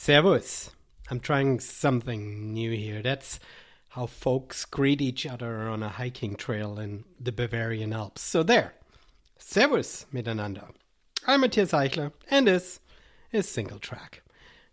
Servus. I'm trying something new here. That's how folks greet each other on a hiking trail in the Bavarian Alps. So there. Servus miteinander. I'm Matthias Eichler, and this is Single Track.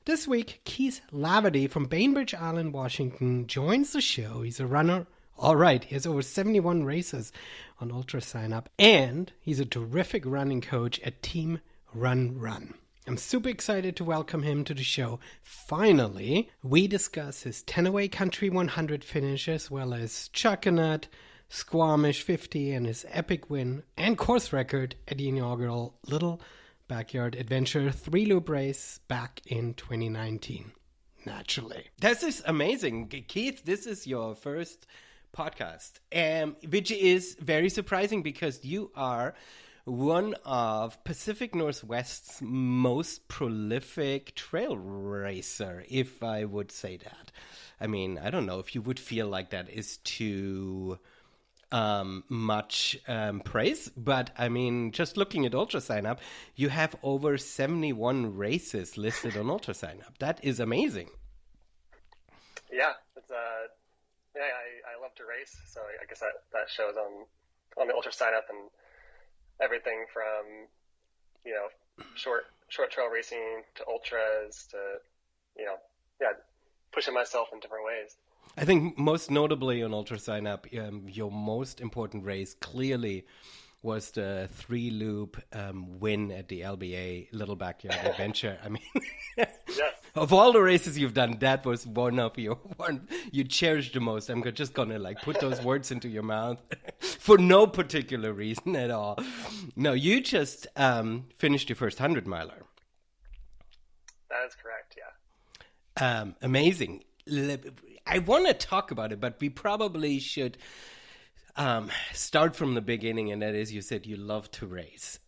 This week, Keith Laverty from Bainbridge Island, Washington, joins the show. He's a runner. All right, he has over 71 races on Ultra Sign Up, and he's a terrific running coach at Team Run. I'm super excited to welcome him to the show. Finally, we discuss his Teanaway Country 100 finish, as well as Chuckanut, Squamish 50, and his epic win and course record at the inaugural Little Backyard Adventure 3-loop race back in 2019. Naturally. This is amazing. Keith, this is your first podcast, which is very surprising because you are one of Pacific Northwest's most prolific trail racer, if I would say that. I mean, I don't know if you would feel like that is too much praise, but I mean, just looking at Ultra Sign Up, you have over 71 races listed on Ultra Sign Up. That is amazing. Yeah, it's I love to race, so I guess that shows on the Ultra Sign Up, and everything from, short trail racing to ultras to, pushing myself in different ways. I think most notably on Ultra Sign Up, your most important race clearly was the 3-loop win at the LBA Little Backyard Adventure. I mean, yes. Of all the races you've done, that was one you cherished the most. I'm just gonna put those words into your mouth for no particular reason at all. No, you just finished your first 100-miler. That is correct. Yeah. Amazing. I want to talk about it, but we probably should start from the beginning, and that is, you said you love to race.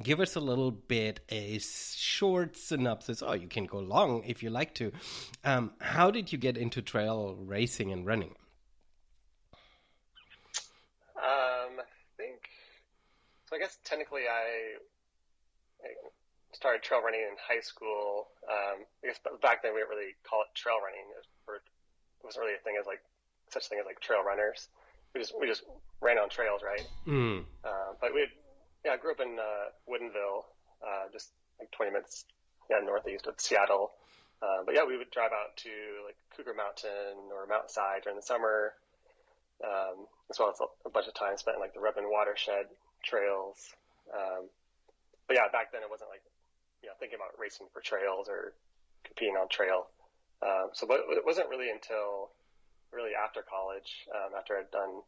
Give us a little bit a short synopsis. Oh, you can go long if you like to. How did you get into trail racing and running? I guess technically I started trail running in high school. I guess back then we didn't really call it trail running. It wasn't really a thing as such thing as trail runners. We just ran on trails, right? Mm. But I grew up in Woodinville, just 20 minutes northeast of Seattle. But we would drive out to Cougar Mountain or Mountainside during the summer, as well as a bunch of time spent in the Redmond watershed trails. But back then it wasn't thinking about racing for trails or competing on trail. But it wasn't really until after college, after I'd done,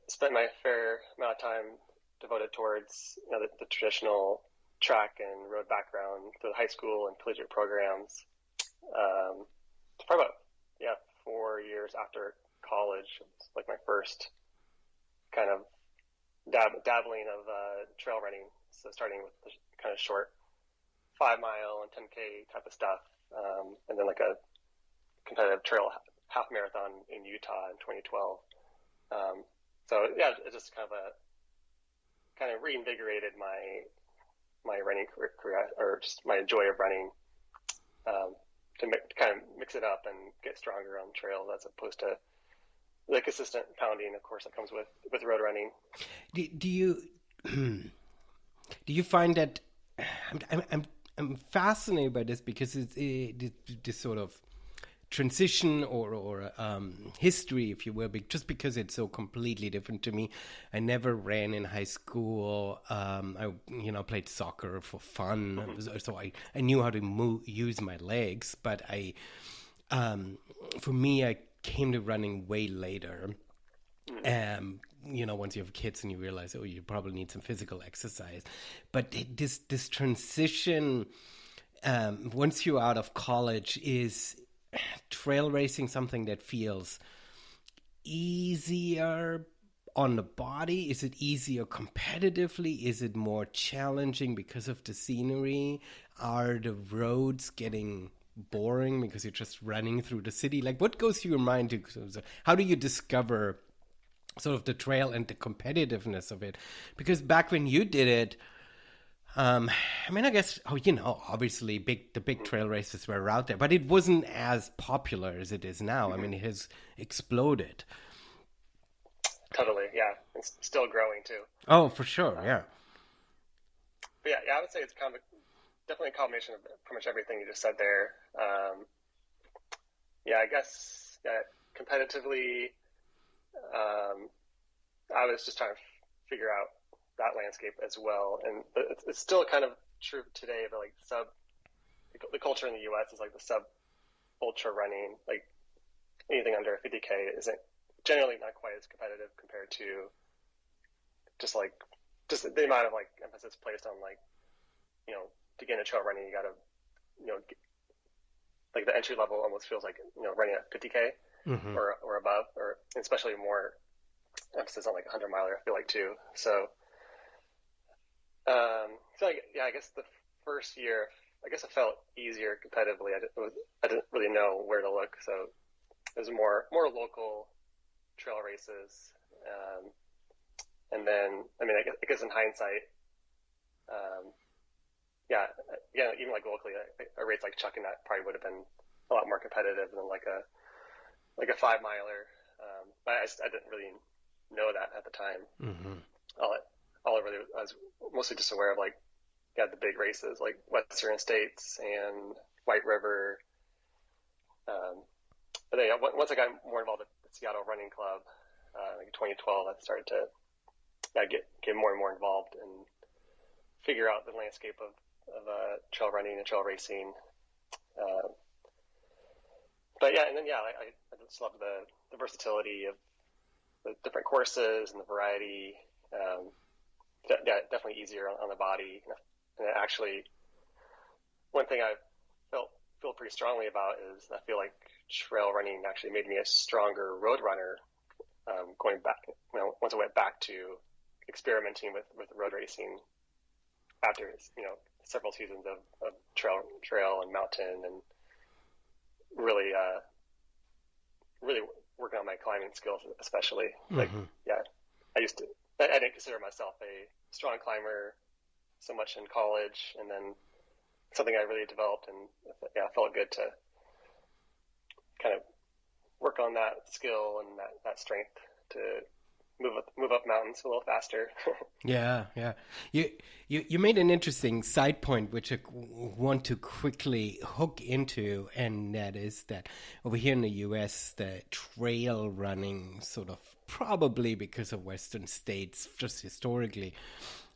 spent my fair amount of time devoted towards the traditional track and road background through the high school and collegiate programs. Probably about 4 years after college, it was my first kind of dabbling of trail running. So starting with the kind of short 5-mile and 10K type of stuff, and then a competitive trail half marathon in Utah in 2012. It just kind of reinvigorated my running career, or just my joy of running, to kind of mix it up and get stronger on trails as opposed to the consistent pounding, of course, that comes with road running. Do you find that I'm fascinated by this because it's this sort of transition or history, if you will, just because it's so completely different to me. I never ran in high school. I played soccer for fun, so I knew how to use my legs. But for me, I came to running way later. Once you have kids and you realize, you probably need some physical exercise. But this transition, once you're out of college, is trail racing something that feels easier on the body? Is it easier competitively? Is it more challenging because of the scenery? Are the roads getting boring because you're just running through the city? What goes through your mind? How do you discover sort of the trail and the competitiveness of it? Because back when you did it, I mean, I guess, obviously the big trail races were out there, but it wasn't as popular as it is now. I mean, it has exploded. Totally, yeah. It's still growing too. Oh, for sure, yeah. But yeah, I would say it's definitely a combination of pretty much everything you just said there. I guess competitively, I was just trying to figure out that landscape as well, and it's still kind of true today. But like the culture in the U.S. is like the sub ultra running, like anything under 50K isn't generally not quite as competitive compared to just the amount of like emphasis placed on like, to get into trail running, you gotta, like the entry level almost feels like, running at 50K or above, or especially more emphasis on like 100 miler, I feel like too. So, I guess the first year, I guess it felt easier competitively. I didn't really know where to look. So it was more local trail races. And then, I mean, I guess in hindsight, even like locally, a race like Chuckanut probably would have been a lot more competitive than like a 5 miler. But I didn't really know that at the time. All I really I was mostly just aware of like, the big races like Western States and White River. But then once I got more involved with the Seattle Running Club, like in 2012, I started to get more and more involved and figure out the landscape of trail running and trail racing. I just love the versatility of the different courses and the variety. Definitely easier on the body. And actually, one thing I feel pretty strongly about is I feel like trail running actually made me a stronger road runner. Going back, once I went back to experimenting with road racing after several seasons of trail and mountain, and really working on my climbing skills, especially. I didn't consider myself a strong climber so much in college, and then something I really developed, and it felt good to kind of work on that skill and that strength to move up mountains a little faster. Yeah. You made an interesting side point, which I want to quickly hook into, and that is that over here in the U.S., the trail running sort of, probably because of Western states, just historically,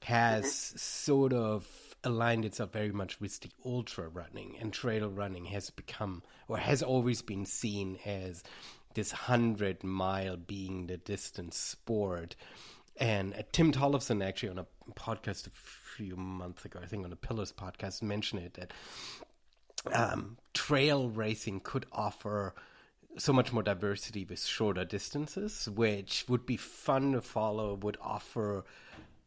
has sort of aligned itself very much with the ultra running, and trail running has become, or has always been seen as this 100-mile being the distance sport. And Tim Tollefson, actually on a podcast a few months ago, I think on the Pillars podcast, mentioned it, that trail racing could offer so much more diversity with shorter distances, which would be fun to follow, would offer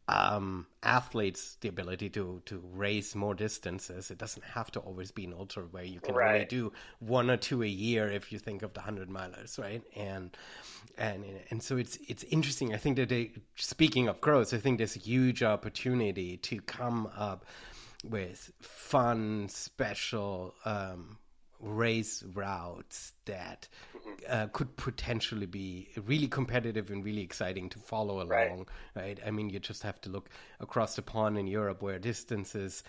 athletes the ability to race more distances. It doesn't have to always be an ultra where you can only do 1 or 2 a year if you think of the 100 milers, right? And so it's interesting. I think that speaking of growth, I think there's a huge opportunity to come up with fun, special race routes that could potentially be really competitive and really exciting to follow along, right? I mean, you just have to look across the pond in Europe where distances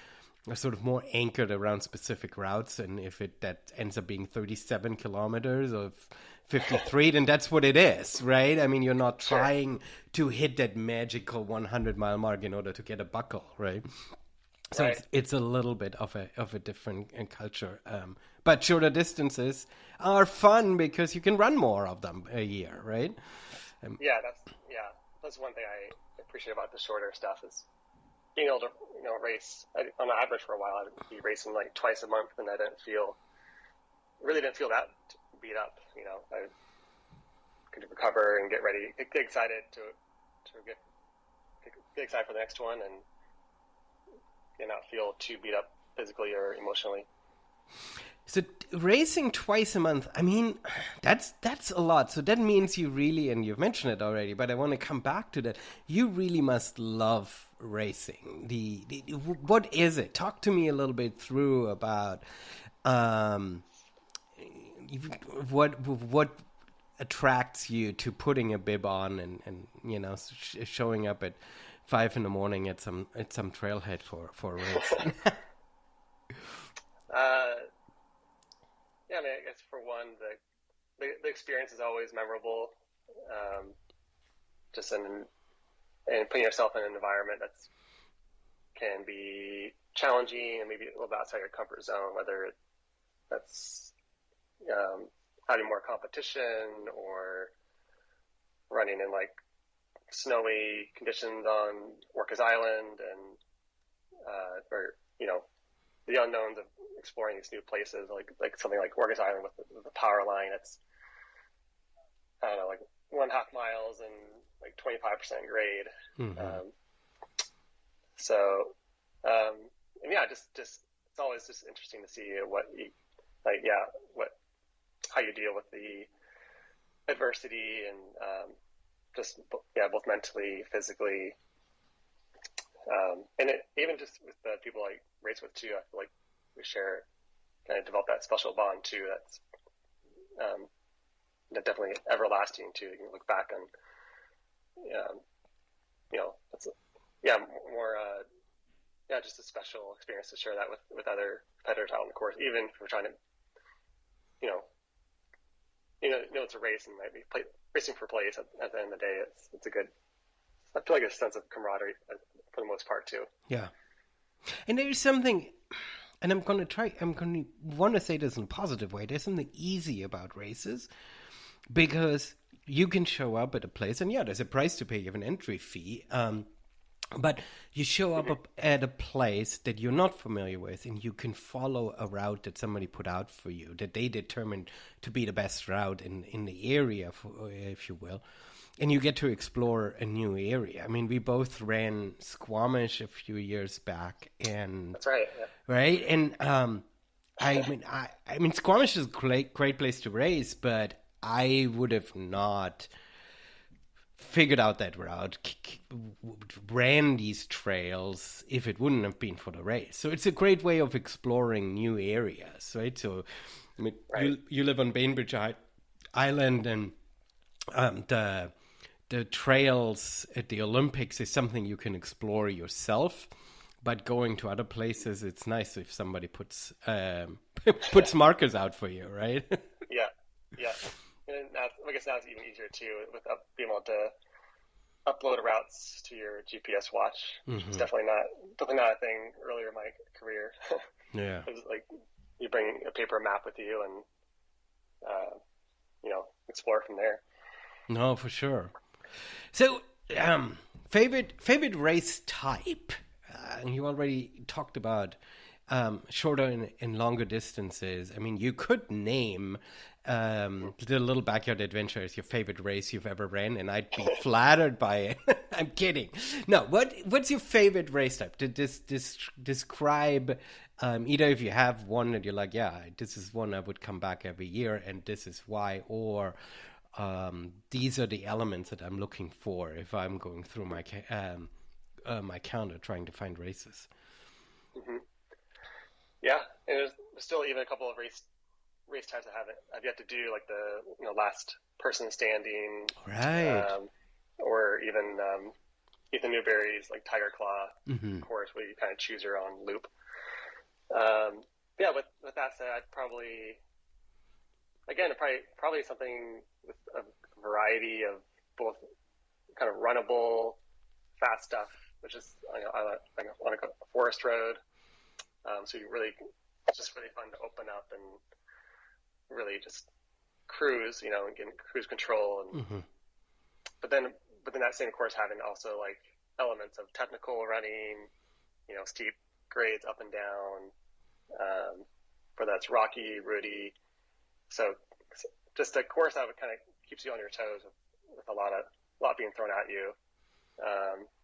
are sort of more anchored around specific routes, and if that ends up being 37 kilometers or 53, then that's what it is, right? I mean, you're not trying to hit that magical 100-mile mark in order to get a buckle, right? So it's a little bit of a different culture. But shorter distances are fun because you can run more of them a year, right? That's one thing I appreciate about the shorter stuff is being able to race. On average for a while, I'd be racing like twice a month, and I really didn't feel that beat up. I could recover and get ready, get excited to get excited for the next one, and not feel too beat up physically or emotionally. So racing twice a month, I mean, that's a lot. So that means you really, and you've mentioned it already, but I want to come back to that. You really must love racing? What is it? Talk to me a little bit through about what attracts you to putting a bib on and showing up at 5 a.m. at some trailhead for a race. Yeah, I mean, I guess for one, the experience is always memorable. Just in putting yourself in an environment can be challenging and maybe a little bit outside your comfort zone, whether that's having more competition or running in like snowy conditions on Orcas Island and or the unknowns of exploring these new places, like something like Orcas Island with the power line. It's, I don't know, like 1.5 miles and like 25% grade. Mm-hmm. And yeah, just it's always just interesting to see how you deal with the adversity and both mentally, physically, and even just with the people I race with too. I feel like we kind of develop that special bond too. That's definitely everlasting too. You can look back on, just a special experience to share that with other competitors out on the course. Even if we're trying to, it's a race and might be racing for place. At the end of the day, it's a good. I feel like a sense of camaraderie for the most part too. Yeah, and there's something, and I'm going to want to say this in a positive way. There's something easy about races because you can show up at a place, and there's a price to pay. You have an entry fee. But you show up at a place that you're not familiar with, and you can follow a route that somebody put out for you, that they determined to be the best route in the area, if you will. And you get to explore a new area. I mean, we both ran Squamish a few years back, and that's right. Yeah. Right, and I mean, Squamish is a great place to race, but I would have not figured out that route, ran these trails if it wouldn't have been for the race. So it's a great way of exploring new areas, right? So I mean, you live on Bainbridge Island, and the trails at the Olympics is something you can explore yourself. But going to other places, it's nice if somebody puts markers out for you, right? Yeah. And I guess now it's even easier too with being able to upload routes to your GPS watch. Mm-hmm. It's definitely not a thing earlier in my career. Yeah, it was like you bring a paper map with you and explore from there. No, for sure. So, favorite race type. And you already talked about shorter and longer distances. I mean, you could name the Little Backyard Adventure as your favorite race you've ever ran, and I'd be flattered by it. I'm kidding. No, what's your favorite race type? Describe either if you have one that you're like, this is one I would come back every year, and this is why, or these are the elements that I'm looking for if I'm going through my my calendar trying to find races. Mm-hmm. Yeah, and there's still even a couple of race types I've yet to do, like the last person standing, right, or even Ethan Newberry's like Tiger Claw course where you kind of choose your own loop. With that said, I'd probably something with a variety of both kind of runnable, fast stuff, which is on a forest road. So it's just really fun to open up and really just cruise, and get cruise control. And but then that same course having also like elements of technical running, steep grades up and down, whether that's rocky, rooty. So just a course that would kind of keeps you on your toes with a lot being thrown at you.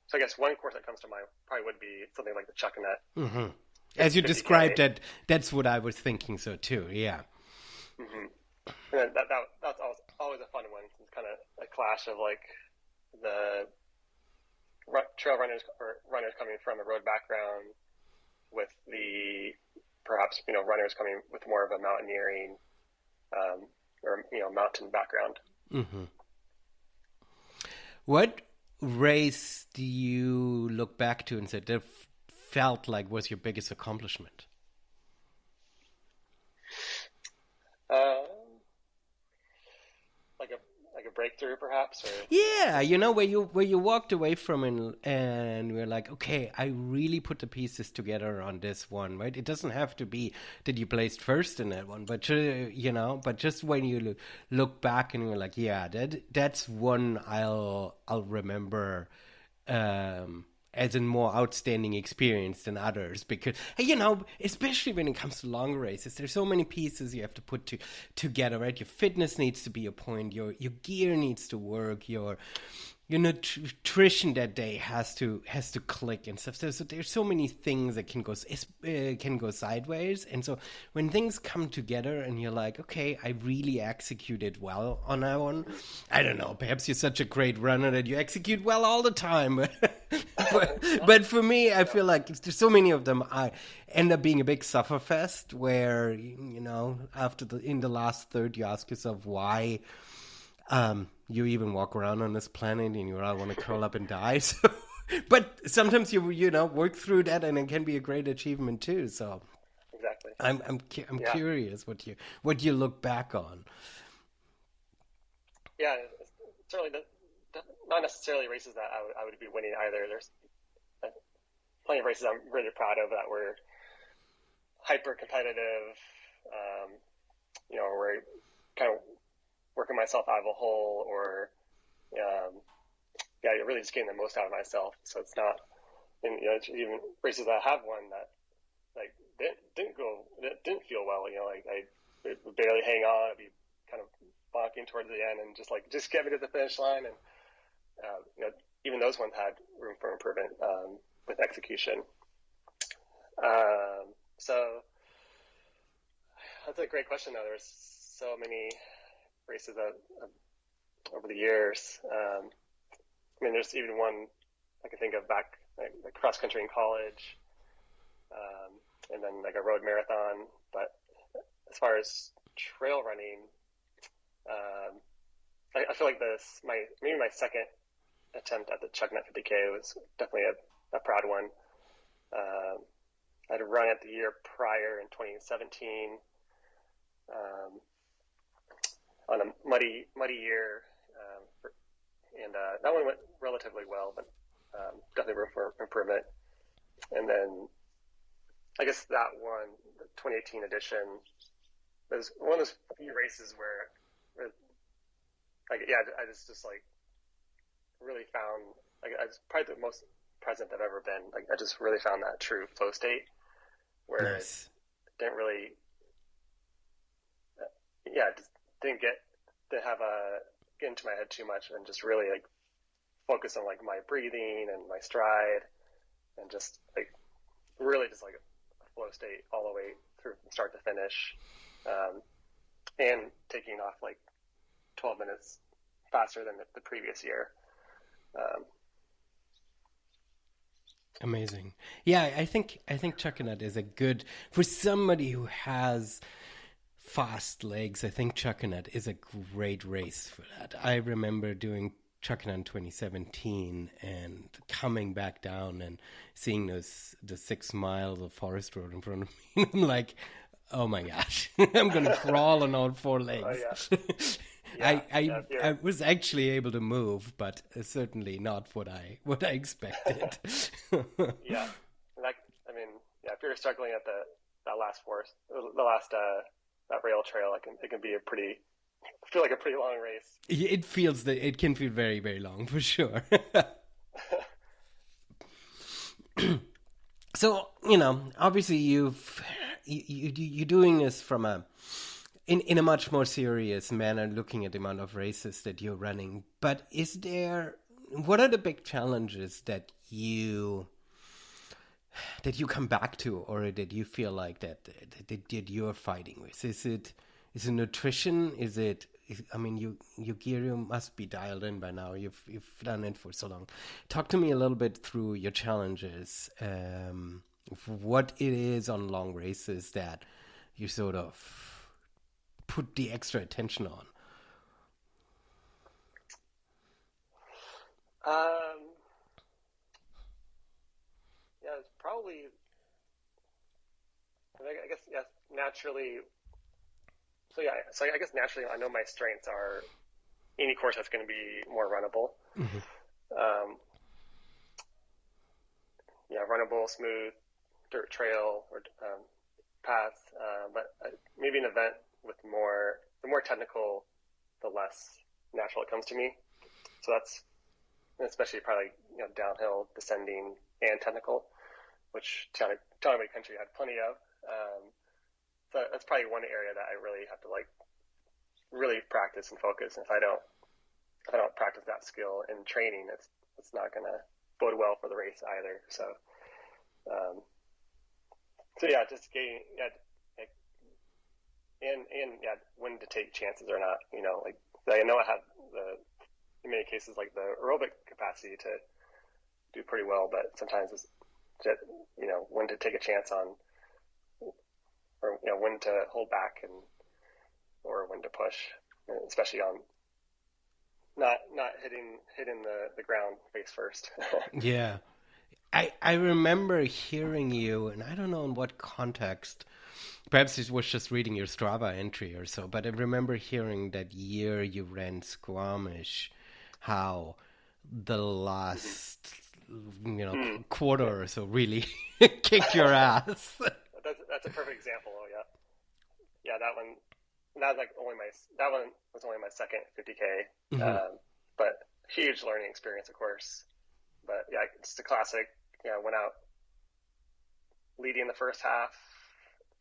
So I guess one course that comes to mind probably would be something like the Chuckanut. Mm-hmm. As you described it, that's what I was thinking. So too, yeah. Mm-hmm. And that's always a fun one. It's kind of a clash of like the trail runners or runners coming from a road background with the perhaps runners coming with more of a mountaineering or mountain background. Mm-hmm. What race do you look back to and say that felt like was your biggest accomplishment? Like a breakthrough, perhaps, or yeah, where you walked away from it and we're like, okay, I really put the pieces together on this one, right? It doesn't have to be that you placed first in that one, but but just when you look back and you're like, yeah, that's one I'll remember as a more outstanding experience than others, because especially when it comes to long races, there's so many pieces you have to put together, right? Your fitness needs to be a point, your gear needs to work, your nutrition that day has to click and stuff. So there's so many things that can go sideways, and so when things come together and you're like, okay, I really executed well on that one. I don't know, perhaps you're such a great runner that you execute well all the time, but for me, I feel like there's so many of them I end up being a big sufferfest where in the last third you ask yourself why you even walk around on this planet and you all want to curl up and die. So, but sometimes you work through that and it can be a great achievement too. So exactly, I'm curious what you look back on. Yeah, certainly not necessarily races that I would be winning either. There's plenty of races I'm really proud of that were hyper competitive. Where kind of working myself out of a hole, or you're really just getting the most out of myself. So it's not, and even races that I have won that like didn't feel well. I would barely hang on. I'd be kind of bonking towards the end and just get me to the finish line. And even those ones had room for improvement with execution. So that's a great question, though. There's so many races over the years. There's even one I can think of back, like cross country in college, and then like a road marathon. But as far as trail running, I feel like maybe my second attempt at the Chuckanut 50K was definitely a proud one. I'd run it the year prior in 2017. On a muddy year, and that one went relatively well, but definitely room for improvement. And then I guess that one, the 2018 edition, was one of those few races where I just like really found, like, I was probably the most present I've ever been. Like, I just really found that true flow state where Nice. it didn't really, just didn't get into my head too much, and just really like focus on like my breathing and my stride, and just like really just like a flow state all the way through from start to finish, and taking off like 12 minutes faster than the previous year. Amazing. Yeah, I think Chuckanut is a good, for somebody who has fast legs, I think Chuckanut is a great race for that. I remember doing Chuckanut in 2017 and coming back down and seeing the 6 miles of forest road in front of me. I'm like, oh my gosh, I'm going to crawl on all 4 legs. I was actually able to move, but certainly not what I expected. If you're struggling at that last that rail trail, it can be feel like a pretty long race. It can feel very, very long for sure. So, obviously you're doing this from in a much more serious manner, looking at the amount of races that you're running. But what are the big challenges that you come back to, or that you feel like that you're fighting with? Is it nutrition? Is it I mean, your gear must be dialed in by now. You've done it for so long. Talk to me a little bit through your challenges. What it is on long races that you sort of put the extra attention on. Yeah, it's probably. I guess yes, naturally. So I guess naturally, I know my strengths are any course that's going to be more runnable. Mm-hmm. Runnable, smooth, dirt trail or path. But maybe an event with the more technical, the less natural it comes to me. So that's especially probably downhill, descending, and technical, which Teanaway Country had plenty of. So that's probably one area that I really have to really practice and focus. And if I don't practice that skill in training, it's not going to bode well for the race either. So just getting when to take chances or not. I know I have in many cases the aerobic capacity to do pretty well, but sometimes it's just, when to take a chance on. Or when to hold back or when to push, especially on not hitting the ground face first. Yeah, I remember hearing you, and I don't know in what context. Perhaps it was just reading your Strava entry or so, but I remember hearing that year you ran Squamish, how the last quarter or so really kicked your ass. That's a perfect example. Yeah, that one was only my second 50K, but huge learning experience, of course. But yeah, it's a classic. Went out leading the first half,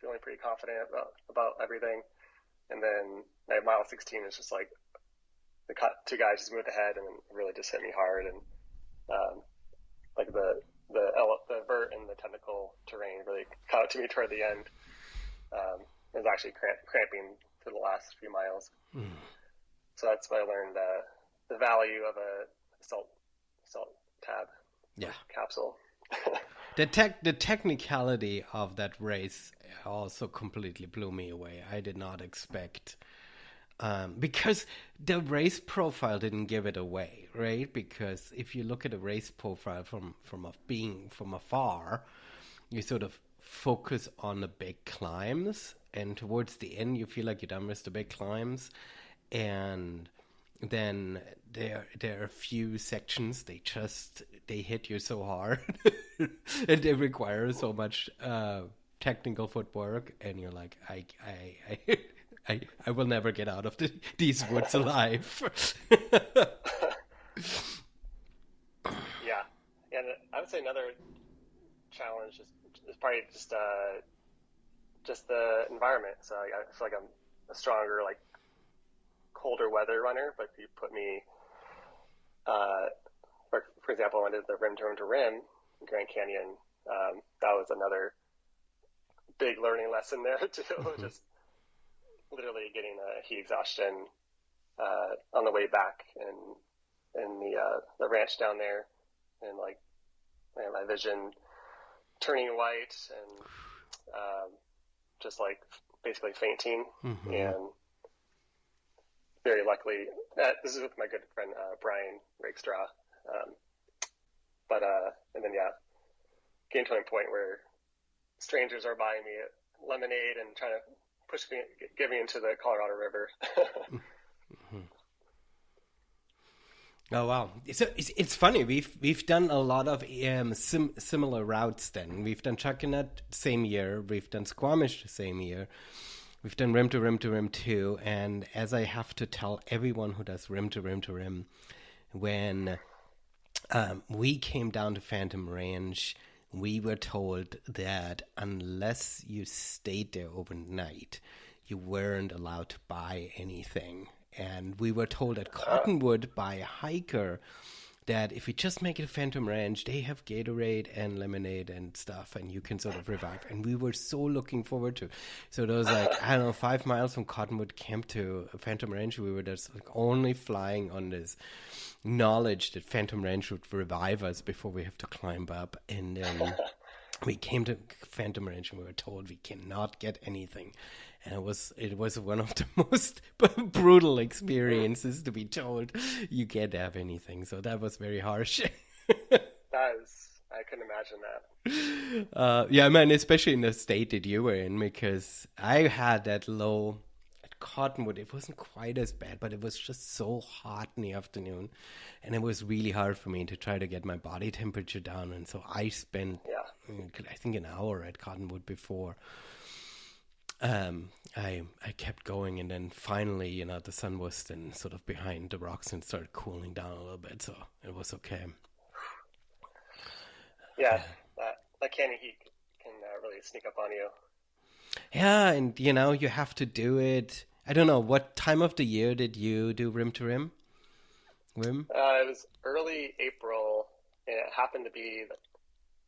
feeling pretty confident about everything, and then mile 16 is just the two guys just moved ahead and really just hit me hard, and the vert and the technical terrain really caught to me toward the end. It was actually cramping for the last few miles. So that's when I learned the value of a salt tab capsule. The technicality of that race also completely blew me away. I did not expect, because the race profile didn't give it away, right? Because if you look at a race profile from afar, you sort of focus on the big climbs, and towards the end you feel like you're done with the big climbs, and then there are a few sections they hit you so hard and they require so much technical footwork, and you're like, I will never get out of these woods alive. Yeah, and I would say another challenge is probably just the environment. So I feel like I'm a stronger, colder weather runner, but if you put me, for example, when I did the rim to rim Grand Canyon, that was another big learning lesson there too. Just literally getting a heat exhaustion on the way back, and the ranch down there, and my vision turning white, and just basically fainting. And very luckily, this is with my good friend Brian Rakestraw, and then getting to a point where strangers are buying me lemonade and trying to get me into the Colorado River. Oh wow! So it's funny. We've done a lot of similar routes. Then we've done Chuckanut same year. We've done Squamish the same year. We've done rim to rim too. And as I have to tell everyone who does rim to rim, when we came down to Phantom Range, we were told that unless you stayed there overnight, you weren't allowed to buy anything. And we were told at Cottonwood by a hiker that if you just make it a Phantom Ranch, they have Gatorade and lemonade and stuff, and you can sort of revive. And we were so looking forward to. So there was like, I don't know, 5 miles from Cottonwood Camp to Phantom Ranch. We were just like only flying on this knowledge that Phantom Ranch would revive us before we have to climb up. And we came to Phantom Ranch and we were told we cannot get anything. And it was one of the most brutal experiences to be told you can't have anything. So that was very harsh. I couldn't imagine that. Yeah, man, especially in the state that you were in, because I had that low at Cottonwood. It wasn't quite as bad, but it was just so hot in the afternoon. And it was really hard for me to try to get my body temperature down. And so I spent, I think, an hour at Cottonwood before. I kept going, and then finally, the sun was then sort of behind the rocks and started cooling down a little bit, so it was okay. Yeah, that canyon heat can really sneak up on you. Yeah, and you have to do it. I don't know, what time of the year did you do rim to rim? Rim? It was early April, and it happened to be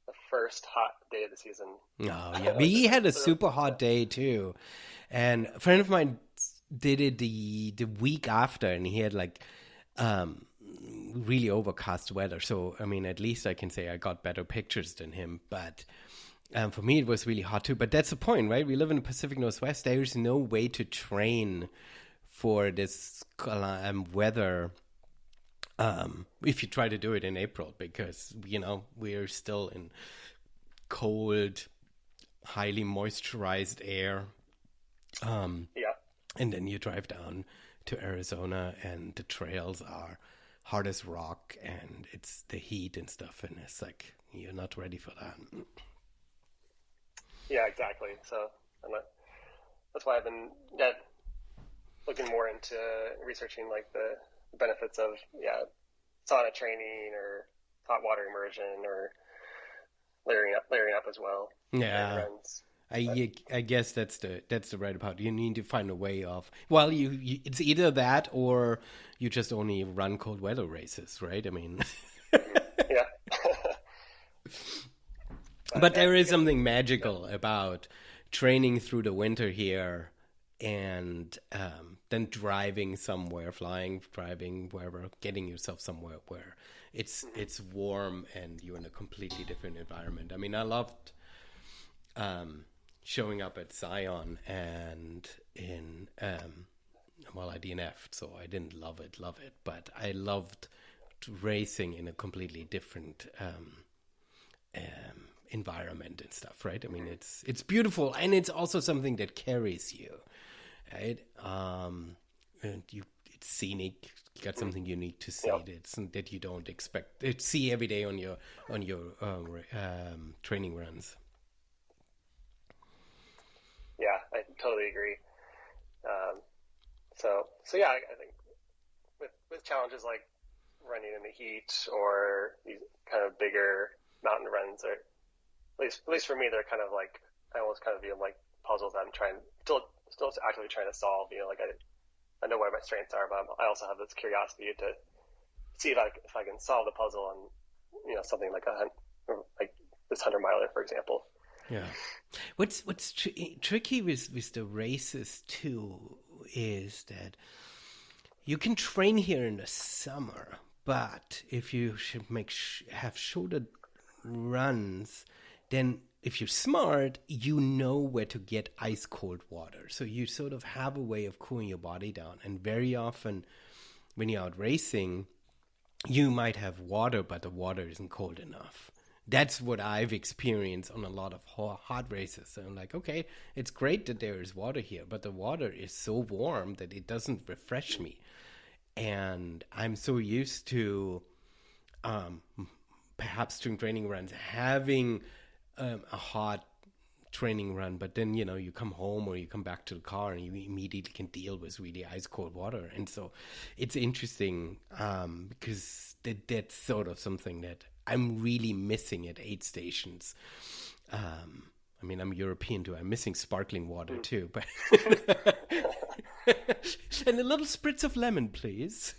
the first hot day of the season. Oh, yeah. We had a super hot day, too. And a friend of mine did it the week after, and he had, like, really overcast weather. So, I mean, at least I can say I got better pictures than him. But for me, it was really hot, too. But that's the point, right? We live in the Pacific Northwest. There's no way to train for this weather if you try to do it in April, because we're still in cold, highly moisturized air. And then you drive down to Arizona, and the trails are hard as rock, and it's the heat and stuff, and it's like you're not ready for that. Yeah, exactly. So that's why I've been looking more into researching like the benefits of sauna training or hot water immersion or layering up as well. Yeah, I guess that's the right part. You need to find a way of you it's either that or you just only run cold weather races, right? I mean, yeah. But there is something magical about training through the winter here. And then driving somewhere, driving wherever, getting yourself somewhere where it's warm and you're in a completely different environment. I mean, I loved showing up at Zion and in I DNF'd, so I didn't love it, but I loved racing in a completely different environment and stuff, right? I mean, it's beautiful, and it's also something that carries you. Right, and it's scenic. You got something unique to see that you don't expect to see every day on your training runs. Yeah, I totally agree. So yeah, I think with challenges like running in the heat or these kind of bigger mountain runs, or at least for me, they're kind of like I almost kind of view them like puzzles that I'm trying still actively trying to solve. Like I know where my strengths are, but I also have this curiosity to see if I can solve the puzzle on something like this 100-miler, for example. Yeah. What's tricky with the races too is that you can train here in the summer, but if you should have shorter runs, then if you're smart, you know where to get ice cold water. So you sort of have a way of cooling your body down. And very often when you're out racing, you might have water, but the water isn't cold enough. That's what I've experienced on a lot of hot races. So I'm like, okay, it's great that there is water here, but the water is so warm that it doesn't refresh me. And I'm so used to perhaps during training runs having a hot training run, but then you come home or you come back to the car and you immediately can deal with really ice cold water. And so it's interesting because that's sort of something that I'm really missing at aid stations. I mean, I'm European too. I'm missing sparkling water too, but and a little spritz of lemon, please.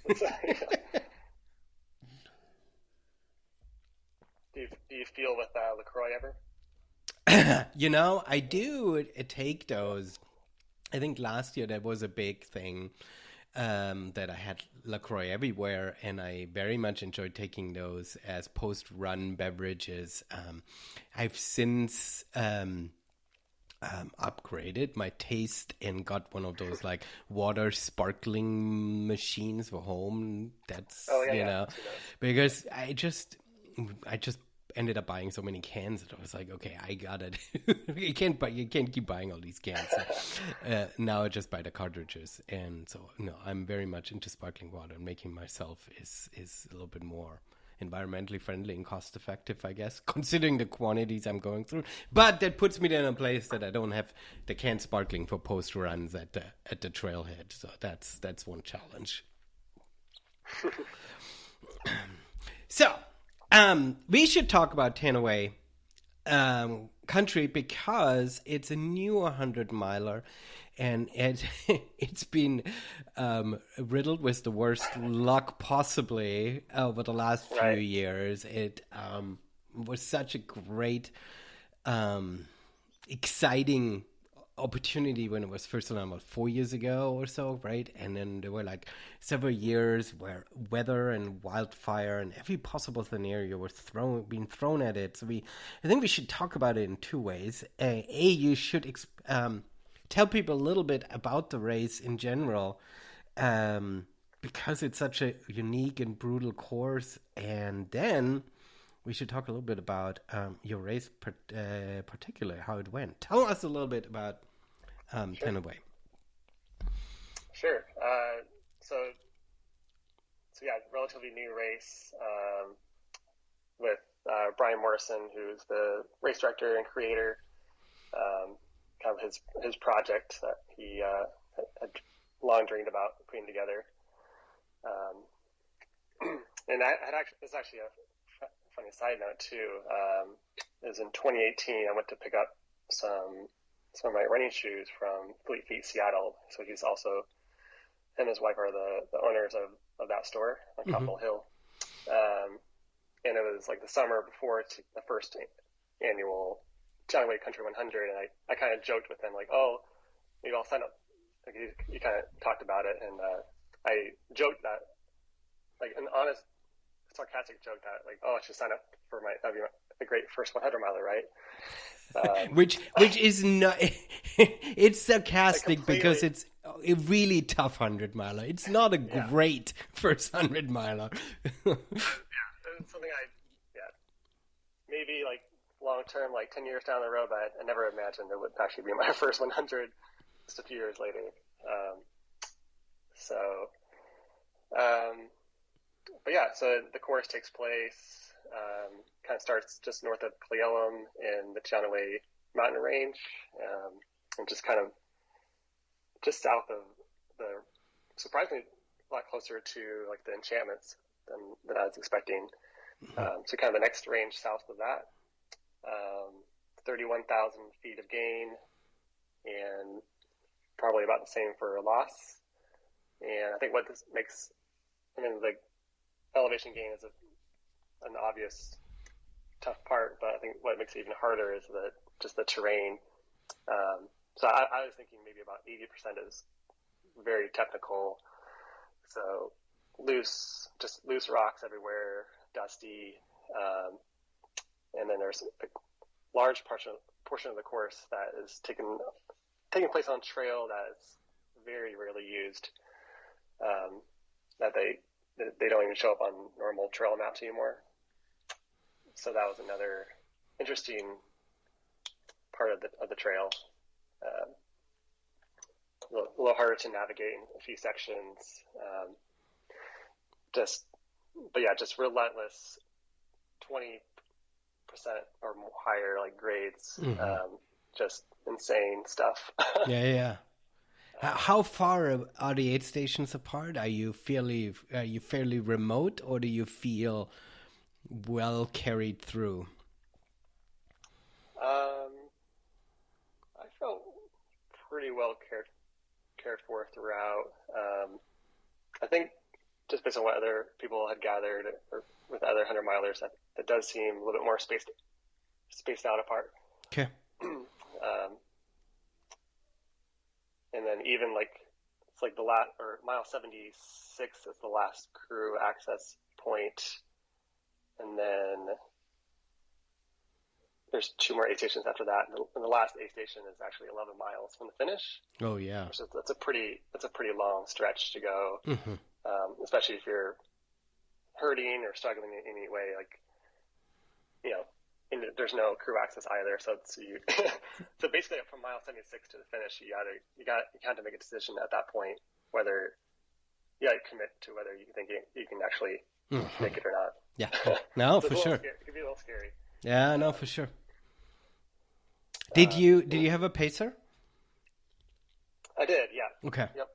Do you feel with LaCroix ever? I do take those. I think last year that was a big thing, that I had LaCroix everywhere, and I very much enjoyed taking those as post-run beverages. I've since upgraded my taste and got one of those like water sparkling machines for home. That's because I just ended up buying so many cans that I was like, okay, I got it. You can't keep buying all these cans. So, now I just buy the cartridges, and so no, I'm very much into sparkling water, and making myself is a little bit more environmentally friendly and cost effective, I guess, considering the quantities I'm going through. But that puts me in a place that I don't have the can sparkling for post runs at the trailhead. So that's one challenge. So we should talk about Teanaway Country, because it's a new 100-miler, and it's been riddled with the worst luck possibly over the last few years. It was such a great, exciting opportunity when it was first announced, about 4 years ago or so, right? And then there were like several years where weather and wildfire and every possible scenario was being thrown at it. So I think we should talk about it in two ways. You should tell people a little bit about the race in general, because it's such a unique and brutal course, and then we should talk a little bit about your race, particularly how it went. Tell us a little bit about Teanaway. Sure. So yeah, relatively new race with Brian Morrison, who's the race director and creator. Kind of his project that he had long dreamed about putting together. And it's actually a funny side note too. It was in 2018. I went to pick up some of my running shoes from Fleet Feet Seattle. So him and his wife are the owners of that store on Capitol Hill. And it was like the summer before the first annual Chuckanut Country 100, and I kind of joked with him like, oh, maybe I'll sign up. Like you kind of talked about it, and I joked that, like an honest, sarcastic joke that, like, oh, I should sign up for that'd be a great first 100 miler, right? Which is not. It's sarcastic because it's a really tough 100-miler. It's not a great first 100-miler. It's something maybe like long term, like 10 years down the road, but I never imagined it would actually be my first 100 just a few years later. But yeah, so the course takes place, kind of starts just north of Cle Elum in the Teanaway mountain range, and just kind of just south of surprisingly a lot closer to like the Enchantments than I was expecting. So kind of the next range south of that. 31,000 feet of gain, and probably about the same for loss. And I think what this makes, the elevation gain is an obvious tough part, but I think what makes it even harder is just the terrain. So I was thinking maybe about 80% is very technical. So loose rocks everywhere, dusty, and then there's a large portion of the course that is taking place on trail that is very rarely used. That they don't even show up on normal trail maps anymore. So that was another interesting part of the trail. A little harder to navigate in a few sections. Just relentless 20% or higher like grades. Just insane stuff. Yeah. How far are the aid stations apart? Are you fairly remote, or do you feel well carried through? I felt pretty well cared for throughout. I think just based on what other people had gathered, or with other 100-milers, that does seem a little bit more spaced out apart. Okay. And then even it's like mile 76 is the last crew access point, and then there's 2 more aid stations after that, and the last aid station is actually 11 miles from the finish. Oh yeah. So that's a pretty long stretch to go, especially if you're hurting or struggling in any way. And there's no crew access either, so so basically from mile 76 to the finish, you have to make a decision at that point whether you got to commit to whether you think you can actually make it or not. Yeah, no, So for sure. It could be a little scary. Yeah, no, for sure. Did you have a pacer? I did, yeah. Okay. Yep.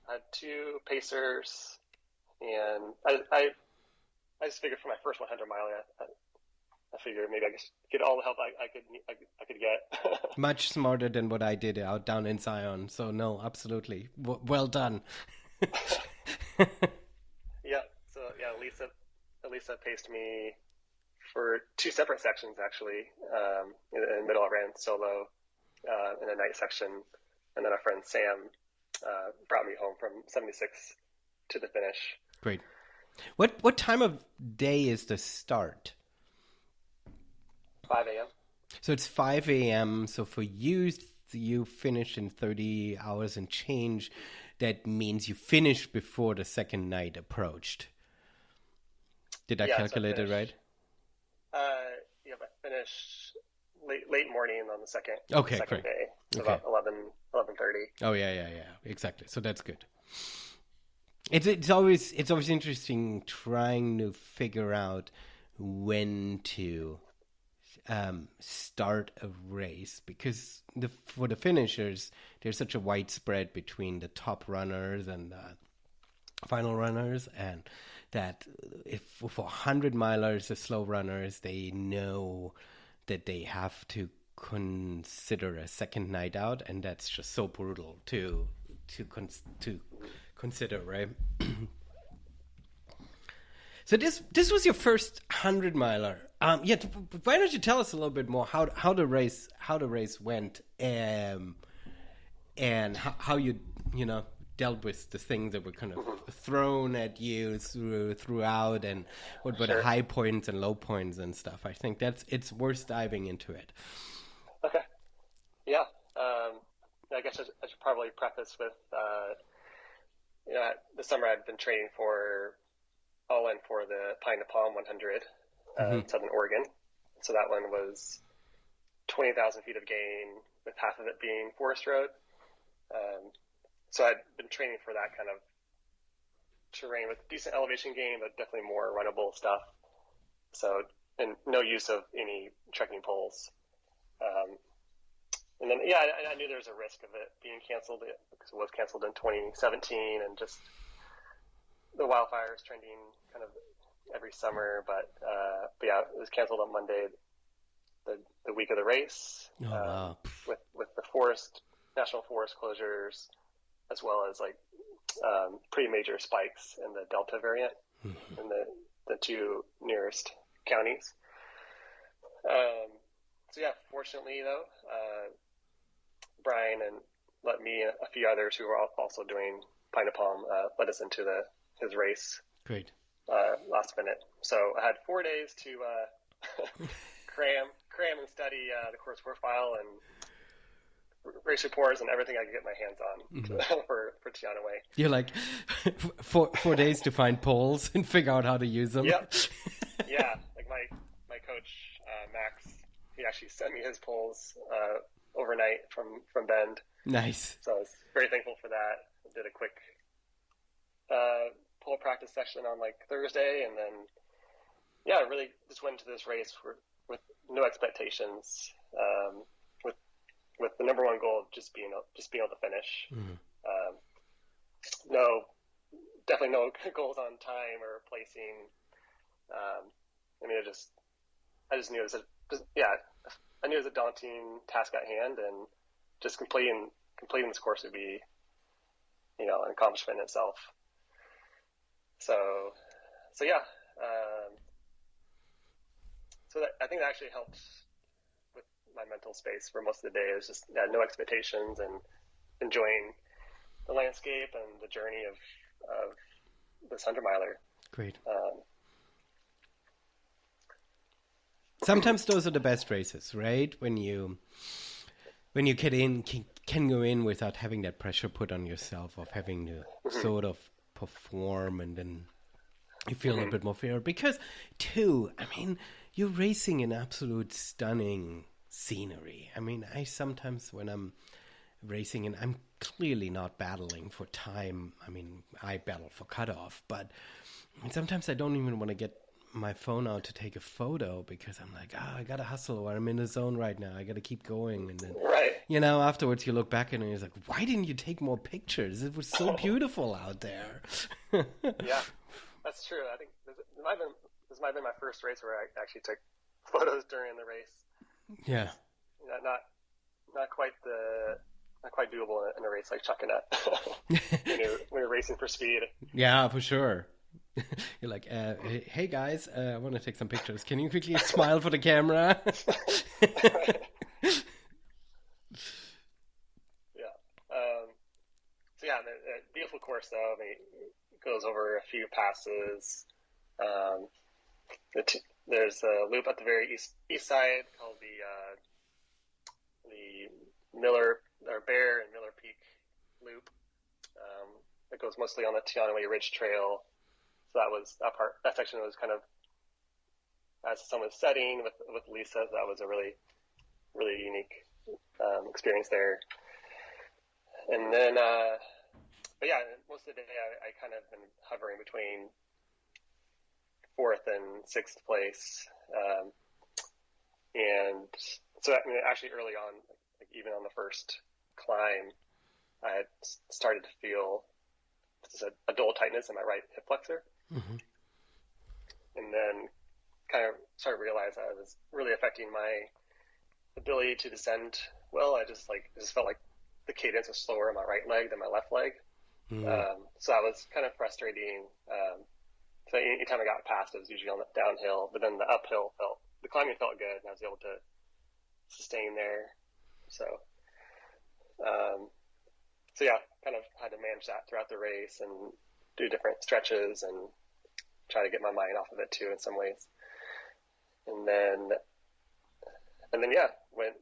I had 2 pacers, and I just figured for my first 100 mile, I figured maybe I could get all the help I could get. Much smarter than what I did out down in Zion. So no, absolutely, well done. Yeah. So yeah, Lisa paced me for 2 separate sections actually. In the middle, I ran solo in a night section, and then our friend Sam brought me home from 76 to the finish. Great. What time of day is the start? 5 a.m. So it's 5 a.m. So for you finish in 30 hours and change. That means you finished before the second night approached. Did I calculate it right? Yeah, I finished late morning on the second great. day. So Okay. about 11:30. Oh yeah, exactly. So that's good. It's always interesting trying to figure out when to start a race, because for the finishers there's such a wide spread between the top runners and the final runners, and that if for 100 milers, the slow runners, they know that they have to consider a second night out, and that's just so brutal to consider, right? So this was your first 100 miler. Why don't you tell us a little bit more how the race went, and how you dealt with the things that were kind of thrown at you throughout, and what were the high points and low points and stuff. I think it's worth diving into it. Okay. Yeah. I guess I should probably preface with, this summer I've been training for the Pine to Palm 100 in Southern Oregon. So that one was 20,000 feet of gain, with half of it being forest road. So I'd been training for that kind of terrain with decent elevation gain, but definitely more runnable stuff. So, and no use of any trekking poles. And then, I knew there was a risk of it being canceled, because it was canceled in 2017, and just the wildfires trending kind of every summer. But yeah, it was canceled on Monday, the week of the race. Oh, wow. With the national forest closures, as well as pretty major spikes in the Delta variant in the 2 nearest counties. So yeah, fortunately though, Brian and me and a few others who were also doing Pine to Palm led us into his race. Great. Last minute. So I had 4 days to cram and study the course profile and race reports and everything I could get my hands on for Teanaway. You're like 4 days to find poles and figure out how to use them. Yep. Yeah. Like my coach Max, he actually sent me his poles overnight from Bend. Nice. So I was very thankful for that. I did a quick pole practice session on Thursday, and then I really just went into this race with no expectations. With the number one goal of just being able to finish. Definitely no goals on time or placing. I just knew it was I knew it was a daunting task at hand, and just completing this course would be, an accomplishment in itself. So yeah. so I think that actually helps with my mental space for most of the day. It was just no expectations and enjoying the landscape and the journey of this 100-miler. Great. Sometimes those are the best races, right? When you get in, can go in without having that pressure put on yourself of having to sort of perform, and then you feel a bit more fair. Because, too, I mean, you're racing in absolute stunning scenery. I mean, I sometimes, when I'm racing, and I'm clearly not battling for time. I mean, I battle for cutoff, but sometimes I don't even want to get my phone out to take a photo because I'm like, I gotta hustle, or I'm in the zone right now. I gotta keep going, and then afterwards you look back and you're like, why didn't you take more pictures? It was so beautiful out there. Yeah, that's true. I think this might have been my first race where I actually took photos during the race. Yeah, not quite doable in a race like Chuckanut when you're racing for speed. Yeah, for sure. You're like, hey guys, I want to take some pictures. Can you quickly smile for the camera? Yeah. So yeah, the beautiful course though. I mean, it goes over a few passes. There's a loop at the very east side called the Miller or Bear and Miller Peak loop. That goes mostly on the Teanaway Ridge Trail. So that section was kind of, as the sun was setting with Lisa, that was a really, really unique experience there. And then, but yeah, most of the day I kind of been hovering between 4th and 6th place. And so actually early on, like even on the first climb, I had started to feel a dull tightness in my right hip flexor. Mm-hmm. And then kind of started to realize that it was really affecting my ability to descend well. I just felt like the cadence was slower in my right leg than my left leg. Mm-hmm. So that was kind of frustrating. So anytime I got past, it was usually on the downhill, but then the climbing felt good, and I was able to sustain there. So yeah, kind of had to manage that throughout the race and do different stretches and try to get my mind off of it too in some ways. And then yeah, went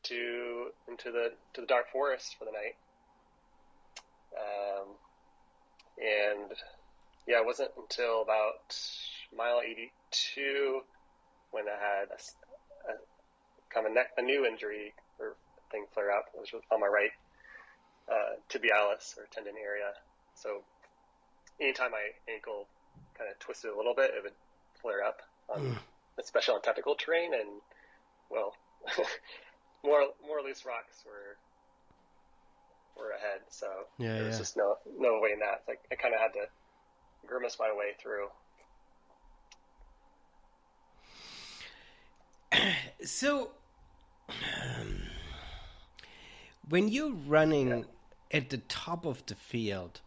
into the dark forest for the night. And yeah, it wasn't until about mile 82 when I had a new injury or thing flare up. It was on my right tibialis or tendon area. So anytime my ankle kind of twisted a little bit, it would flare up, especially on technical terrain. And well, more loose rocks were ahead. So there was just no way in that. Like I kind of had to grimace my way through. So, when you're running at the top of the field,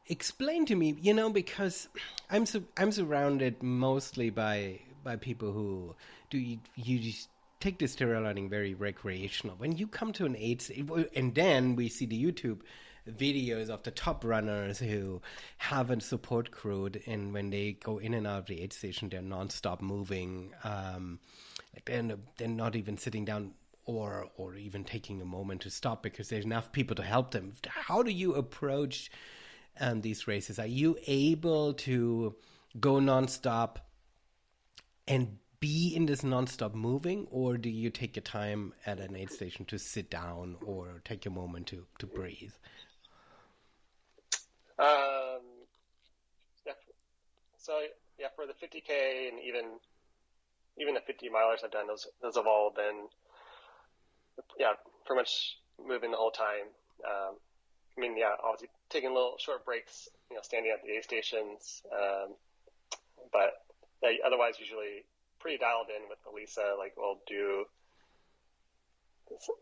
explain to me, because I'm surrounded mostly by people who you just take this trail running very recreational. When you come to an aid, and then we see the YouTube videos of the top runners who have a support crew, and when they go in and out of the aid station, they're nonstop moving. They're not even sitting down or even taking a moment to stop because there's enough people to help them. How do you approach these races? Are you able to go nonstop and be in this nonstop moving, or do you take your time at an aid station to sit down or take a moment to breathe? So yeah, for the 50K and even the 50 milers I've done, those have all been pretty much moving the whole time. Obviously taking little short breaks, standing at the aid stations, but otherwise usually pretty dialed in with Elisa. Like we'll do,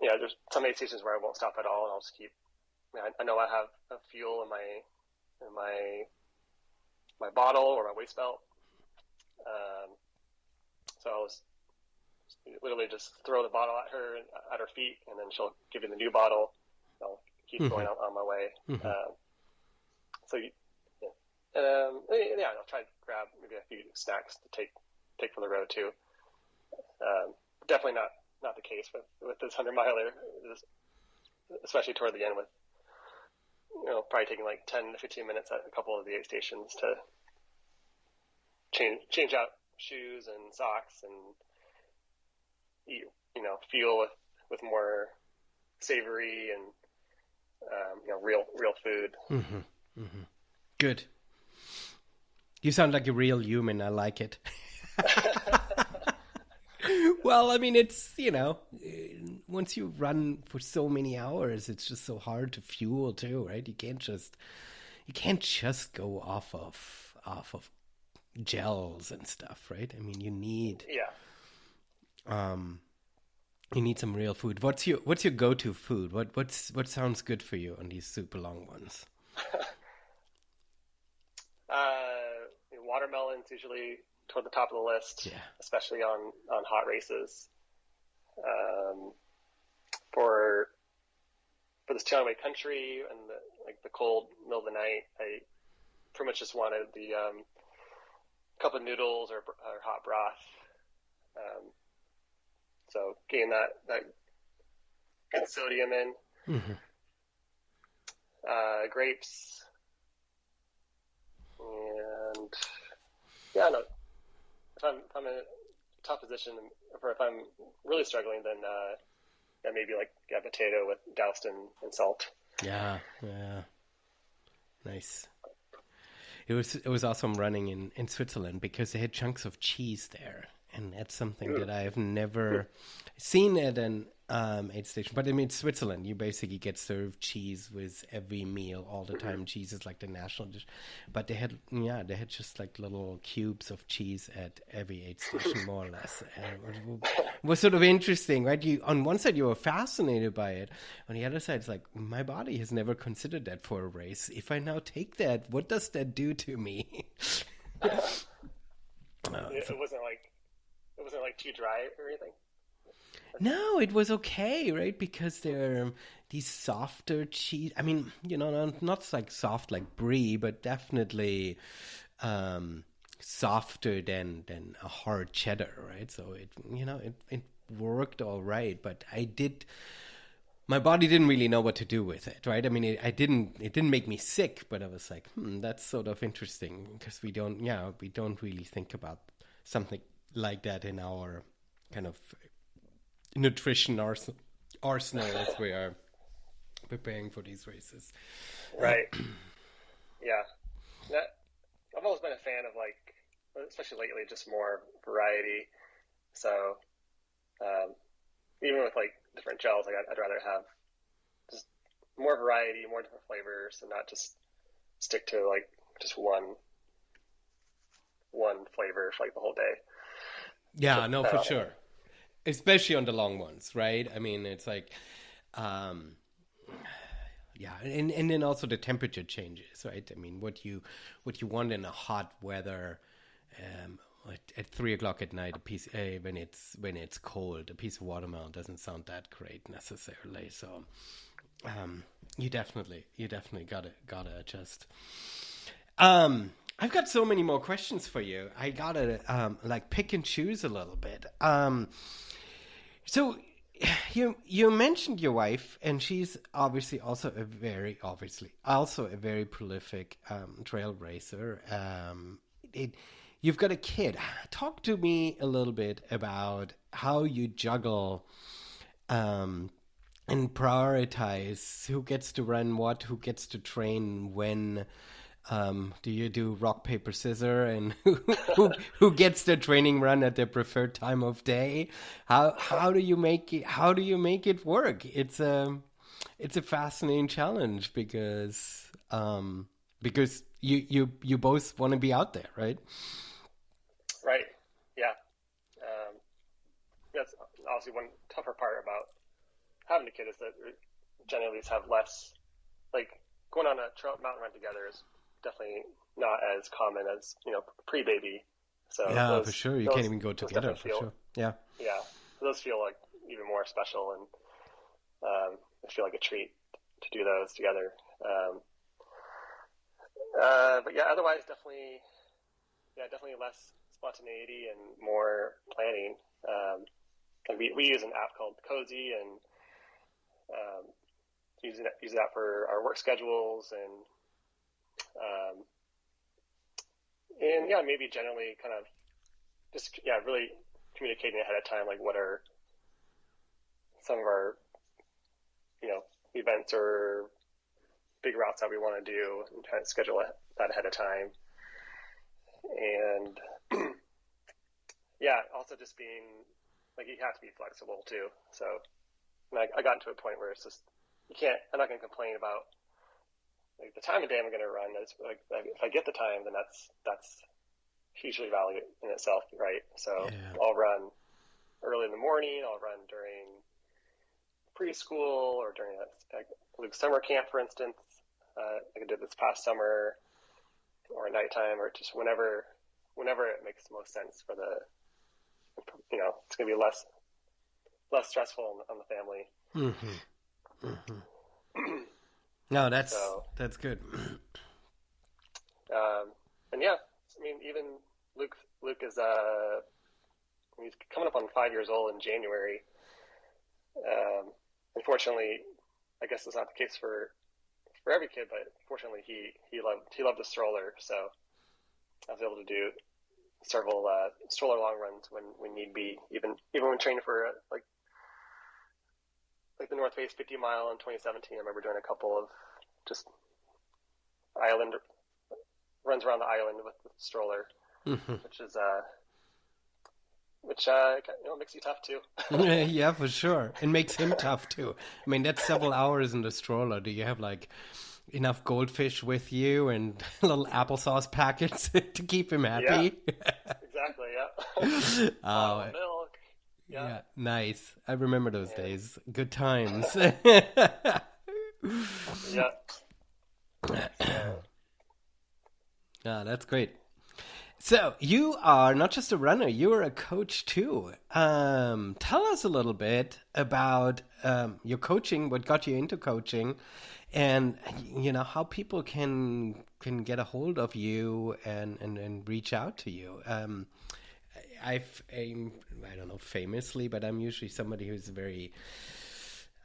there's some aid stations where I won't stop at all, and I'll just keep. I know I have a fuel in my bottle or my waist belt, So I'll literally just throw the bottle at her at her feet, and then she'll give me the new bottle. I'll keep going on my way. I'll try to grab maybe a few snacks to take for the road too. Definitely not the case with this 100-miler, especially toward the end with, probably taking like 10 to 15 minutes at a couple of the aid stations to change out shoes and socks and eat, fuel with more savory and, real food. Good. You sound like a real human. I like it. Well, I mean, it's, once you run for so many hours, it's just so hard to fuel too, right? You can't just go off of gels and stuff, right? I mean, you need some real food. What's your go-to food? What sounds good for you on these super long ones? Watermelon's usually toward the top of the list, especially on hot races. For this Teanaway Country and the cold middle of the night, I pretty much just wanted the cup of noodles or hot broth. So getting that good sodium in. Grapes. And if I'm in a tough position, or if I'm really struggling, then maybe like a potato doused in salt. Yeah. Nice. It was awesome running in Switzerland because they had chunks of cheese there, and that's something that I've never seen at an aid station. But I mean, Switzerland, you basically get served cheese with every meal all the time. Cheese is like the national dish. But they had just like little cubes of cheese at every aid station, more or less. And it was sort of interesting, right? On one side, you were fascinated by it. On the other side, it's like, my body has never considered that for a race. If I now take that, what does that do to me? It wasn't like too dry or anything? No, it was okay, right? Because they're these softer cheese. I mean, not like soft like brie, but definitely softer than a hard cheddar, right? So it worked all right, but my body didn't really know what to do with it, right? I mean, it didn't make me sick, but I was like, that's sort of interesting because we don't really think about something like that in our kind of nutrition arsenal as we are preparing for these races. Right. Yeah. I've always been a fan of, especially lately, just more variety. So even with different gels, I'd rather have just more variety, more different flavors, and not just stick to just one flavor for the whole day. Yeah, no, for sure. Especially on the long ones, right? I mean, it's like, and then also the temperature changes, right? I mean, what you want in a hot weather, at 3:00 at night, when it's cold, a piece of watermelon doesn't sound that great necessarily. So, you definitely gotta adjust. I've got so many more questions for you. I gotta pick and choose a little bit. So you mentioned your wife, and she's obviously also a very prolific trail racer. You've got a kid. Talk to me a little bit about how you juggle and prioritize who gets to run what, who gets to train when. Do you do rock, paper, scissors, and who gets the training run at their preferred time of day? How do you make it work? It's a fascinating challenge because you both want to be out there, right? Right. Yeah. That's obviously one tougher part about having a kid is that generally have less, going on a mountain run together is definitely not as common as, pre-baby. So Yeah, for sure. You can't even go together, for sure. Yeah. Yeah. Those feel like even more special, and I feel like a treat to do those together. But yeah, otherwise definitely less spontaneity and more planning. And we use an app called Cozy, and use that for our work schedules, and yeah, maybe generally kind of just really communicating ahead of time, like what are some of our events or big routes that we want to do, and try to schedule that ahead of time. And yeah, also just being like, you have to be flexible too. So I got into a point where it's just, I'm not going to complain about like the time of day I'm going to run. That's like, if I get the time, then that's hugely valuable in itself, right? So yeah. I'll run early in the morning. I'll run during preschool or during like summer camp, for instance. Like I did this past summer, or at nighttime, or just whenever it makes the most sense for it's going to be less stressful on the family. Mm-hmm. Mm-hmm. No, that's good. And yeah, I mean, even Luke is he's coming up on 5 years old in January. Unfortunately, I guess it's not the case for every kid, but fortunately he loved the stroller, so I was able to do several stroller long runs when need be, even when training for like the North Face 50 mile in 2017. I remember doing a couple of just island runs around the island with the stroller, mm-hmm. which makes you tough too. Yeah, for sure. It makes him tough too. I mean, that's several hours in the stroller. Do you have like enough goldfish with you and little applesauce packets to keep him happy? Yeah, exactly. Yeah. Milk. Yeah, nice. I remember those days. Good times. Yeah. That's great. So you are not just a runner, you are a coach too. Tell us a little bit about your coaching, what got you into coaching, and how people can get a hold of you and reach out to you. I don't know, famously, but I'm usually somebody who's very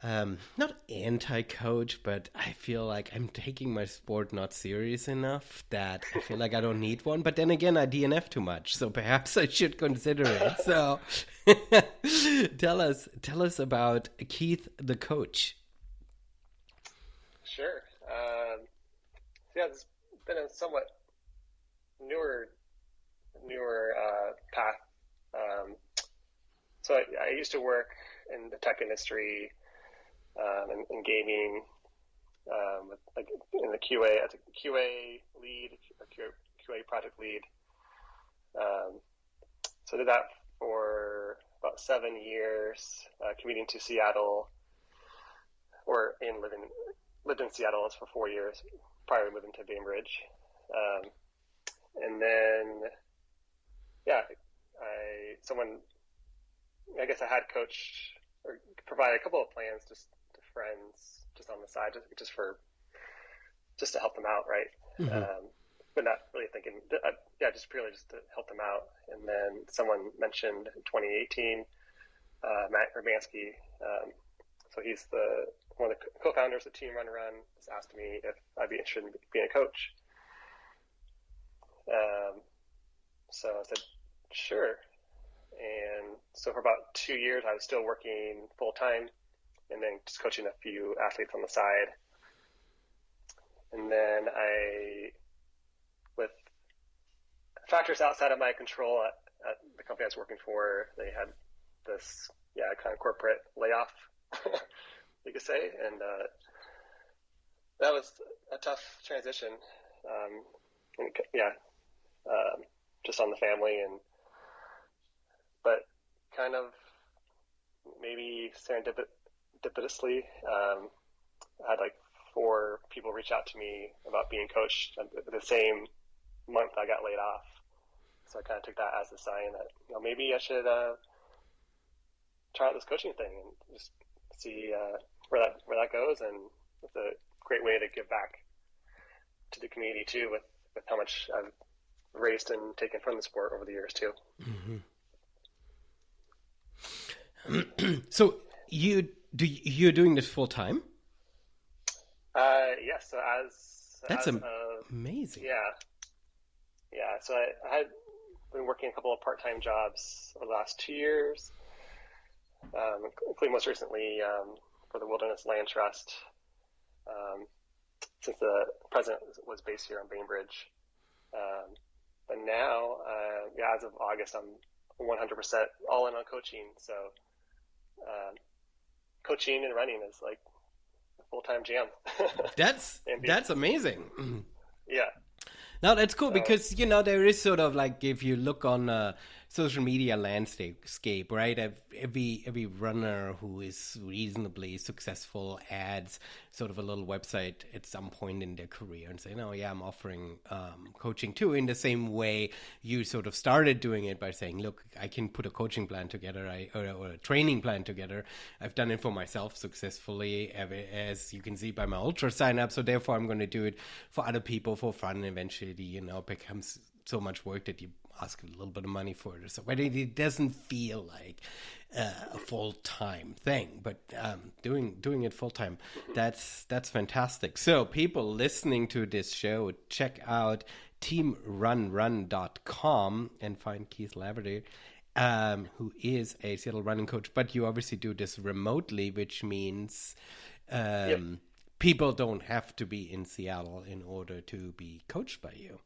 not anti-coach, but I feel like I'm taking my sport not serious enough that I feel like I don't need one. But then again, I DNF too much, so perhaps I should consider it. So tell us about Keith the coach. Sure. Yeah, it's been a somewhat newer path. So I used to work in the tech industry, and gaming, like in the QA as a QA lead, a QA project lead. So I did that for about 7 years, commuting to Seattle, lived in Seattle for 4 years prior to moving to Bainbridge. And then, yeah, I guess I had coached or provided a couple of plans just to friends, just on the side, just to help them out, right? Mm-hmm. But not really thinking, just purely just to help them out. And then someone mentioned in 2018, Matt Urbanski. So he's one of the co-founders of Team Run Run. Just asked me if I'd be interested in being a coach. So I said, sure. And so for about 2 years, I was still working full time, and then just coaching a few athletes on the side. And then with factors outside of my control at the company I was working for, they had this, kind of corporate layoff, you could say. And that was a tough transition. Just on the family, but kind of maybe serendipitously, I had like 4 people reach out to me about being coached the same month I got laid off. So I kind of took that as a sign that, maybe I should try out this coaching thing and just see where that goes. And it's a great way to give back to the community too, with how much I've raised and taken from the sport over the years too. So you're doing this full time? Yes. So that's amazing. Yeah. So I had been working a couple of part-time jobs over the last 2 years, including most recently for the Wilderness Land Trust, since the president was based here on Bainbridge. But now, as of August, I'm 100% all in on coaching. So coaching and running is like a full-time jam. That's amazing. Yeah. No, that's cool because, there is sort of like, if you look on social media landscape, right? Every runner who is reasonably successful adds sort of a little website at some point in their career and say, "No, yeah, I'm offering coaching too." In the same way, you sort of started doing it by saying, "Look, I can put a coaching plan together, or a training plan together. I've done it for myself successfully, as you can see by my ultra sign up. So therefore, I'm going to do it for other people for fun. And eventually, it becomes so much work that you ask a little bit of money for it. So, but it doesn't feel like a full-time thing, but doing it full-time, that's fantastic. So people listening to this show, check out teamrunrun.com and find Keith Laverty, who is a Seattle running coach. But you obviously do this remotely, which means people don't have to be in Seattle in order to be coached by you.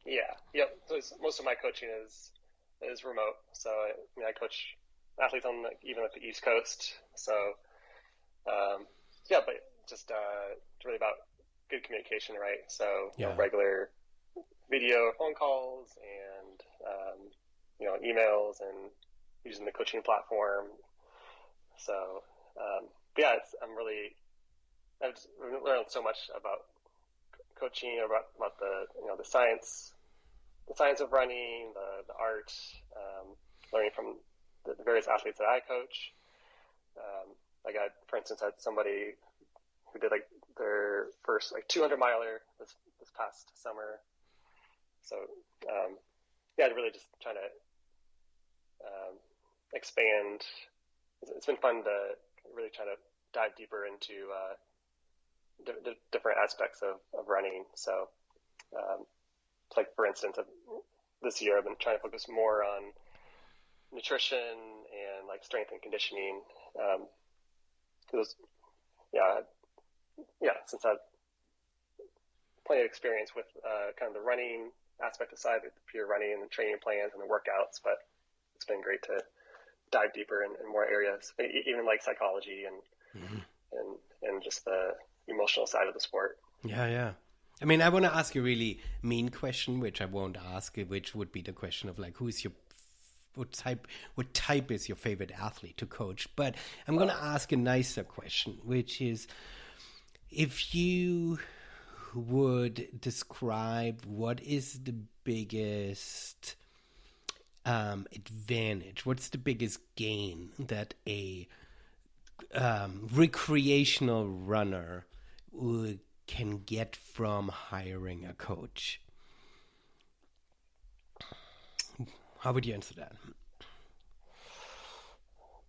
Yeah. Yep. So most of my coaching is remote. So I coach athletes on even the East Coast. So but just it's really about good communication, right? So regular video or phone calls and emails and using the coaching platform. So I've learned so much about coaching, about the science of running, the art, learning from the various athletes that I coach. For instance, had somebody who did their first 200 miler this past summer. So really just trying to expand. It's been fun to really try to dive deeper into different aspects of running. So, for instance, this year I've been trying to focus more on nutrition and strength and conditioning. Since I've plenty of experience with kind of the running aspect aside, the pure running and the training plans and the workouts, but it's been great to dive deeper in more areas, even psychology and just the emotional side of the sport. Yeah. I mean, I want to ask you a really mean question, which I won't ask, which would be the question of what type is your favorite athlete to coach? But I'm going to ask a nicer question, which is, if you would describe what is the biggest advantage, what's the biggest gain that a recreational runner can get from hiring a coach? How would you answer that?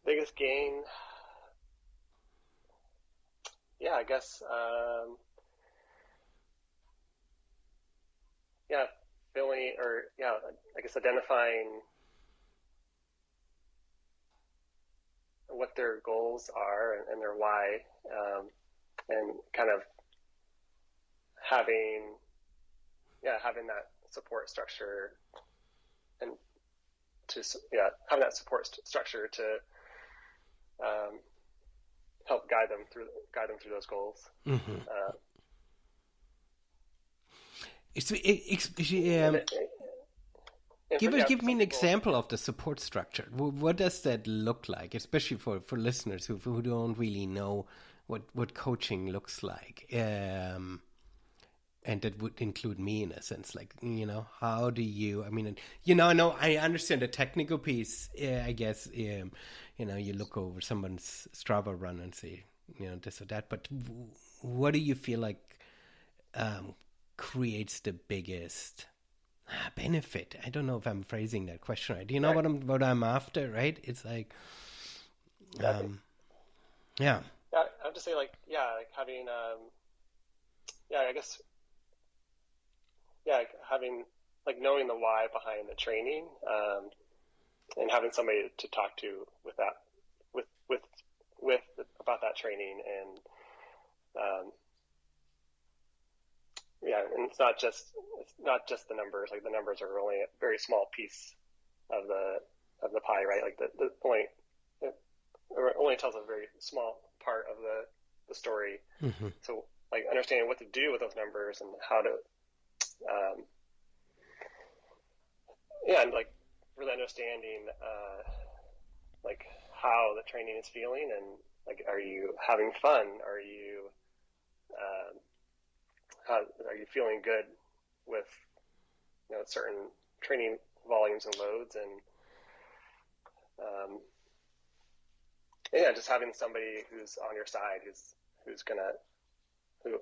Biggest gain? I guess identifying what their goals are and their why, and kind of having that support structure and having that support structure to help guide them through those goals. Mm-hmm. Give me an example of the support structure. What does that look like, especially for listeners who don't really know what coaching looks like? and that would include me in a sense. Like, how do you? I mean, no, I understand the technical piece. I guess, you look over someone's Strava run and see, this or that. But what do you feel like creates the biggest benefit? I don't know if I'm phrasing that question right. Do you know what I'm after? Right? It's like, yeah. Yeah, I have to say, like having, I guess, having, like, knowing the why behind the training, and having somebody to talk to with about that training, and and it's not just the numbers. Like, the numbers are only a very small piece of the pie, right? Like, the point, it only tells a very small part of the story. Mm-hmm. So, like, understanding what to do with those numbers and how to, and, like, really understanding, like, how the training is feeling, and, like, are you having fun? Are you, are you feeling good with, certain training volumes and loads, and, just having somebody who's on your side, who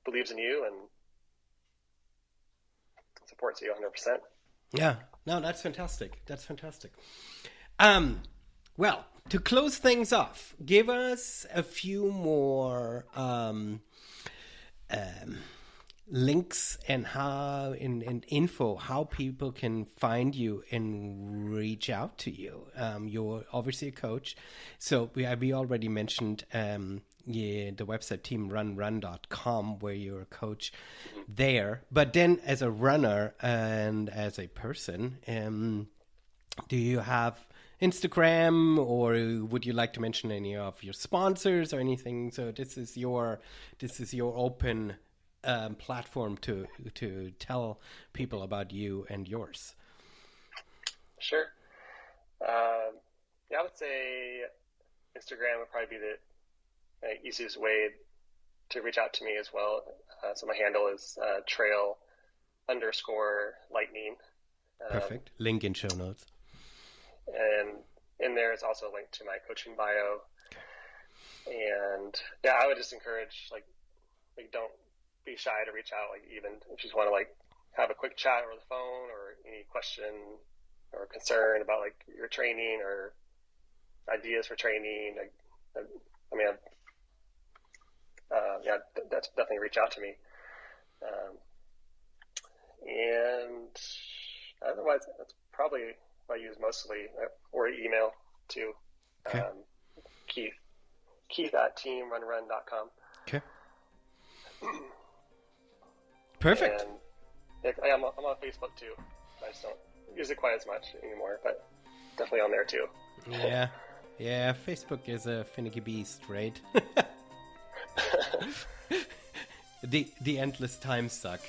believes in you and supports you 100%. Yeah, no, that's fantastic. Well, to close things off, give us a few more links and info, how people can find you and reach out to you. You're obviously a coach, so we already mentioned the website teamrunrun.com, where you're a coach there. But then, as a runner and as a person, do you have Instagram, or would you like to mention any of your sponsors or anything? So this is your open platform to tell people about you and yours. Sure. I would say Instagram would probably be the easiest way to reach out to me as well. So my handle is trail_lightning. Perfect. Link in show notes. And in there is also a link to my coaching bio. Okay. And I would just encourage, like don't be shy to reach out. Like, even if you just want to, like, have a quick chat over the phone, or any question or concern about, like, your training or ideas for training. That's definitely reach out to me. And otherwise, that's probably what I use mostly, or email too. Okay. Keith at teamrunrun.com. Okay. Perfect. And I'm on Facebook too. I just don't use it quite as much anymore, but definitely on there too. Yeah. Facebook is a finicky beast, right? The endless time suck.